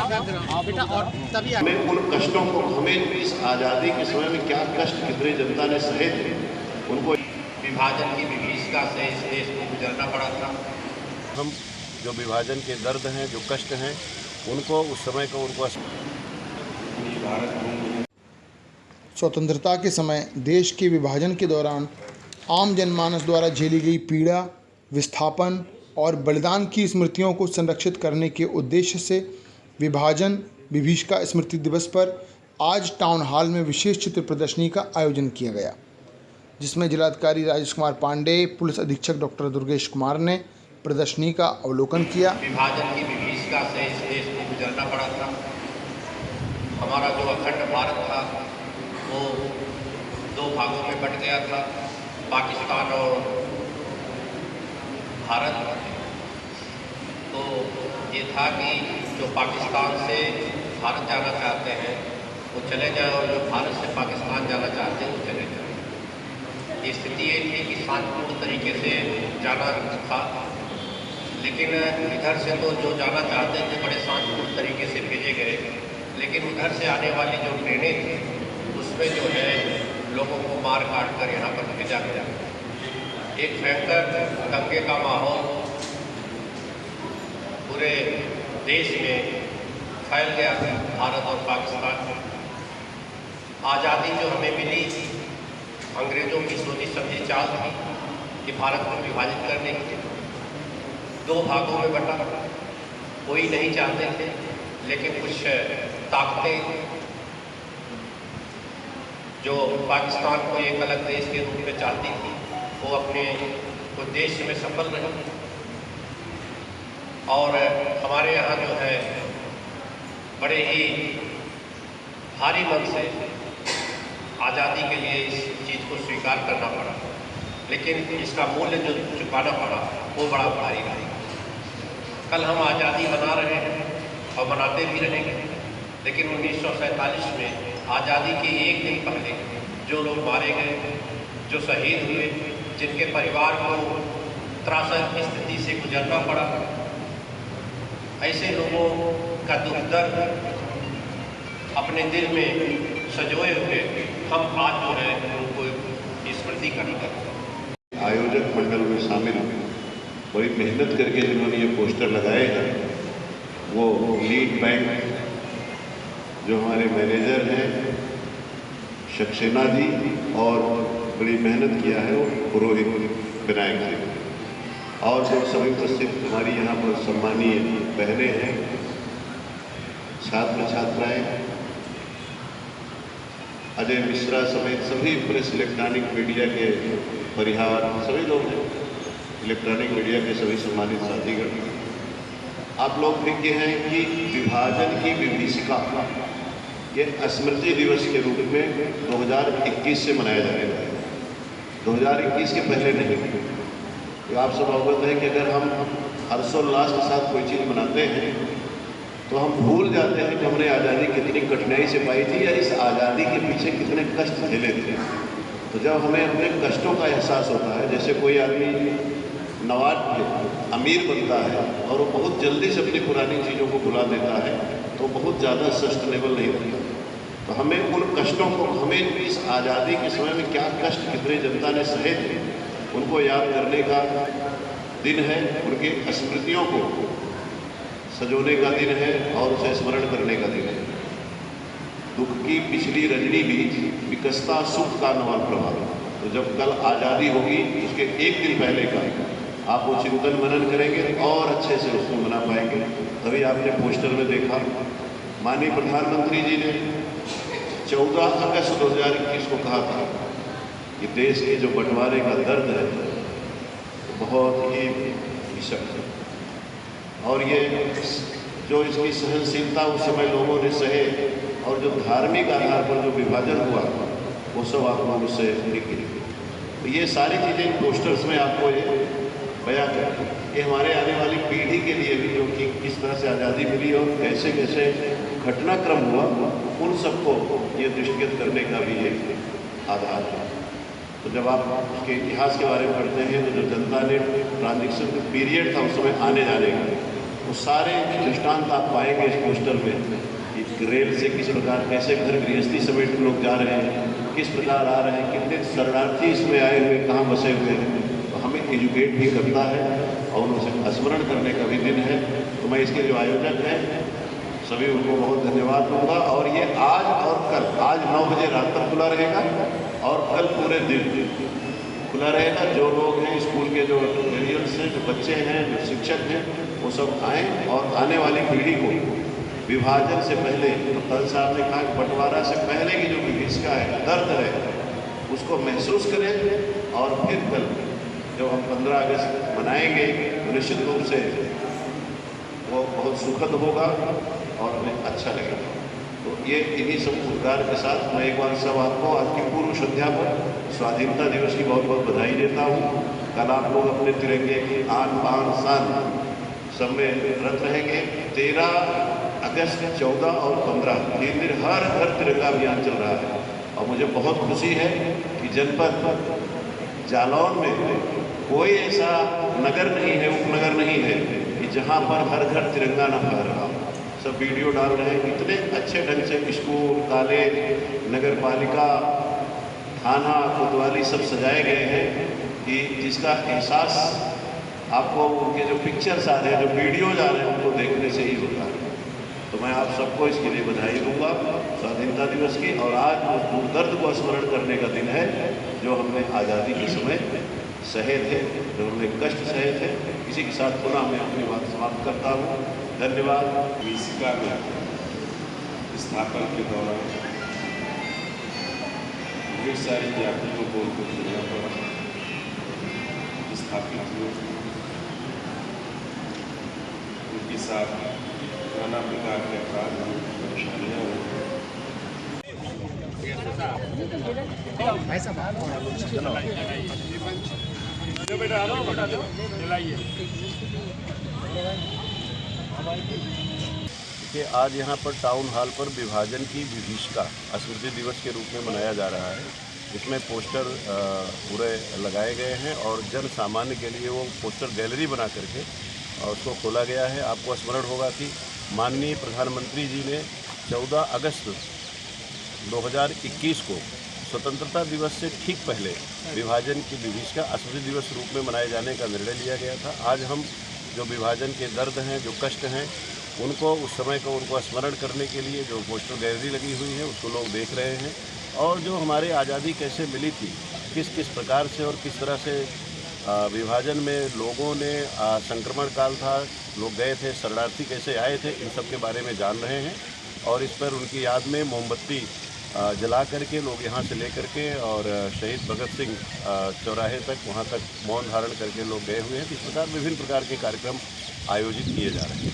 बेटा और तभी हमें उन कष्टों को, हमें इस आज़ादी के समय में क्या कष्ट कितने जनता ने सहे थे, उनको विभाजन की विभीषिका से इस देश को गुजरना पड़ा था। हम जो विभाजन के दर्द हैं, जो कष्ट हैं, उनको उस समय को उनको स्वतंत्रता के समय देश के विभाजन के दौरान आम जनमानस द्वारा झेली गई पीड़ा, विस्थापन और बलिदान की स्मृतियों को संरक्षित करने के उद्देश्य से विभाजन विभीषिका स्मृति दिवस पर आज टाउन हॉल में विशेष चित्र प्रदर्शनी का आयोजन किया गया, जिसमें जिलाधिकारी राजेश कुमार पांडे, पुलिस अधीक्षक डॉक्टर दुर्गेश कुमार ने प्रदर्शनी का अवलोकन किया। विभाजन की विभीषिका से इस देश को गुजरना पड़ा था। हमारा जो अखंड भारत था वो दो भागों में बट गया था, पाकिस्तान और भारत। तो ये था कि जो पाकिस्तान से भारत जाना चाहते हैं वो चले जाए और जो भारत से पाकिस्तान जाना चाहते हैं वो चले जाए। ये स्थिति ये थी कि शांतिपूर्ण तरीके से जाना था, लेकिन इधर से तो जो जाना चाहते थे बड़े शांतिपूर्ण तरीके से भेजे गए, लेकिन उधर से आने वाली जो ट्रेनें थी उसमें जो है लोगों को मार काट कर यहाँ पर भेजा गया। एक भयंकर दंगे का माहौल पूरे देश में फैल गया था। भारत और पाकिस्तान में आज़ादी जो हमें मिली, अंग्रेज़ों की सोची समझी चाल थी कि भारत को विभाजित करने की, दो भागों में बटा। कोई नहीं चाहते थे, लेकिन कुछ ताकतें जो पाकिस्तान को एक अलग देश के रूप में चाहती थी, वो अपने उद्देश्य में सफल रही। और हमारे यहाँ जो है बड़े ही भारी मन से आज़ादी के लिए इस चीज़ को स्वीकार करना पड़ा, लेकिन इसका मूल्य जो चुकाना पड़ा वो बड़ा भारी रहा। कल हम आज़ादी मना रहे हैं और मनाते भी रहेंगे, लेकिन 1947 में आज़ादी के एक दिन पहले जो लोग मारे गए, जो शहीद हुए, जिनके परिवार को त्रासद स्थिति से गुजरना पड़ा, ऐसे लोगों का दुख दर्द अपने दिल में सजोए हुए हम आज जो है उनको स्मृति करते हैं। आयोजक मंडल में शामिल बड़ी मेहनत करके जिन्होंने ये पोस्टर लगाए हैं, वो लीड बैंक जो हमारे मैनेजर हैं सक्सेना जी, और बड़ी मेहनत किया है वो पुरोहित विनायक जी, और जो सभी उपस्थित हमारी यहाँ पर सम्मानीय बहनें हैं, छात्र छात्राएं, अजय मिश्रा समेत सभी प्रेस इलेक्ट्रॉनिक मीडिया के परिहार, सभी लोग हैं, इलेक्ट्रॉनिक मीडिया के सभी सम्मानित साथीगण। आप लोग देखते हैं कि विभाजन की विभीषिका ये स्मृति दिवस के रूप में 2021 से मनाया जाएगा, 2021 के पहले नहीं। तो आप सब अवगत है कि अगर हम हर्षोल्लास के साथ कोई चीज़ मनाते हैं तो हम भूल जाते हैं कि हमने आज़ादी कितनी कठिनाई से पाई थी या इस आज़ादी के पीछे कितने कष्ट झेले थे। तो जब हमें अपने कष्टों का एहसास होता है, जैसे कोई आदमी नवाब अमीर बनता है और वो बहुत जल्दी से अपनी पुरानी चीज़ों को भुला देता है, तो बहुत ज़्यादा सस्टेनेबल नहीं रहता। तो हमें उन कष्टों को, हमें इस आज़ादी के समय में क्या कष्ट कितने जनता ने सहे थे, उनको याद करने का दिन है, उनकी स्मृतियों को सजोने का दिन है और उसे स्मरण करने का दिन है। दुख की पिछली रजनी भी विकसता सुख का नवा प्रभाव। तो जब कल आज़ादी होगी उसके एक दिन पहले का आप वो चिंतन मनन करेंगे और अच्छे से उसको मना पाएंगे। तभी आपने पोस्टर में देखा माननीय प्रधानमंत्री जी ने 14 अगस्त 2021 को कहा था कि देश के जो बंटवारे का दर्द है बहुत ही भीषण है, और ये जो इसकी सहनशीलता उस समय लोगों ने सहे और जो धार्मिक आधार पर जो विभाजन हुआ वो सब आप लोगों से लिखी। तो ये सारी चीज़ें पोस्टर्स में आपको ये बयां कर, ये हमारे आने वाली पीढ़ी के लिए भी, जो कि किस तरह से आज़ादी मिली और कैसे कैसे घटनाक्रम हुआ, उन सबको ये दृष्टिगत करने का भी एक आधार है। तो जब आप उसके इतिहास के बारे में पढ़ते हैं तो जो जनता ने ट्रांजिशन पीरियड था उस समय आने जाने का, सारे दृष्टांत आप पाएंगे इस पोस्टर में कि रेल से किस प्रकार कैसे घर गृहस्थी समेत लोग जा रहे हैं, किस प्रकार आ रहे हैं, कितने शरणार्थी इसमें आए हुए कहाँ बसे हुए हैं। तो हमें एजुकेट भी करता है और उनसे स्मरण करने का भी दिन है। तो मैं इसके जो आयोजक हैं सभी उनको बहुत धन्यवाद दूंगा। और ये आज और कल, आज 9 बजे रात तक खुला रहेगा और कल पूरे दिन खुला रहेगा। जो लोग हैं स्कूल के जो पेरेंट्स हैं, जो बच्चे हैं, जो शिक्षक हैं, वो सब आएँ और आने वाली पीढ़ी को विभाजन से पहले, कल साहब ने कहा कि बंटवारा से पहले की जो विभीषिका है, दर्द है, उसको महसूस करें। और फिर कल जब हम 15 अगस्त मनाएंगे तो निश्चित रूप से वो बहुत सुखद होगा और हमें अच्छा लगेगा। तो ये इन्हीं सब उद्गार के साथ मैं एक बार सब आपको आज की पूर्व संध्या पर स्वाधीनता दिवस की बहुत बहुत बधाई देता हूँ। कल आप लोग अपने तिरंगे की आन बान शान सब में रत रहेंगे। 13 अगस्त, 14 और 15 तीन दिन हर घर तिरंगा अभियान चल रहा है। और मुझे बहुत खुशी है कि जनपद जालौन में कोई ऐसा नगर नहीं है, उपनगर नहीं है कि जहाँ पर हर घर तिरंगा न फहर रहा हो। सब वीडियो डाल रहे हैं, इतने अच्छे ढंग से स्कूल, कॉलेज, नगर पालिका, थाना, कोतवाली सब सजाए गए हैं कि जिसका एहसास आपको उनके जो पिक्चर्स आ रहे हैं, जो वीडियोज आ रहे हैं, उनको देखने से ही होता है। तो मैं आप सबको इसके लिए बधाई दूंगा स्वाधीनता दिवस की। और आज उस दर्द को स्मरण करने का दिन है जो हमने आज़ादी के समय सहे थे, जो हमने कष्ट सहे थे। इसी के साथ पुनः मैं अपनी बात समाप्त करता हूँ। धन्यवाद। विभीषिका में स्थापन के दौरान ढेर सारी जातियों को दुनिया पर स्थापित हुए, उनके साथ नाना प्रकार के अपराध हुए, परेशानियाँ हुई। कि आज यहाँ पर टाउन हॉल पर विभाजन की विभीषिका स्मृति दिवस के रूप में मनाया जा रहा है। इसमें पोस्टर पूरे लगाए गए हैं और जन सामान्य के लिए वो पोस्टर गैलरी बना करके और उसको खोला गया है। आपको स्मरण होगा कि माननीय प्रधानमंत्री जी ने 14 अगस्त 2021 को स्वतंत्रता दिवस से ठीक पहले विभाजन की विभीषिका स्मृति दिवस रूप में मनाए जाने का निर्णय लिया गया था। आज हम जो विभाजन के दर्द हैं, जो कष्ट हैं, उनको उस समय को उनको स्मरण करने के लिए जो पोस्टर गैलरी लगी हुई है उसको लोग देख रहे हैं। और जो हमारे आज़ादी कैसे मिली थी, किस किस प्रकार से और किस तरह से विभाजन में लोगों ने संक्रमण काल था, लोग गए थे, शरणार्थी कैसे आए थे, इन सब के बारे में जान रहे हैं। और इस पर उनकी याद में मोमबत्ती जला करके लोग यहाँ से लेकर के और शहीद भगत सिंह चौराहे तक, वहाँ तक मौन धारण करके लोग गए हुए हैं। इस प्रकार विभिन्न प्रकार के कार्यक्रम आयोजित किए जा रहे हैं।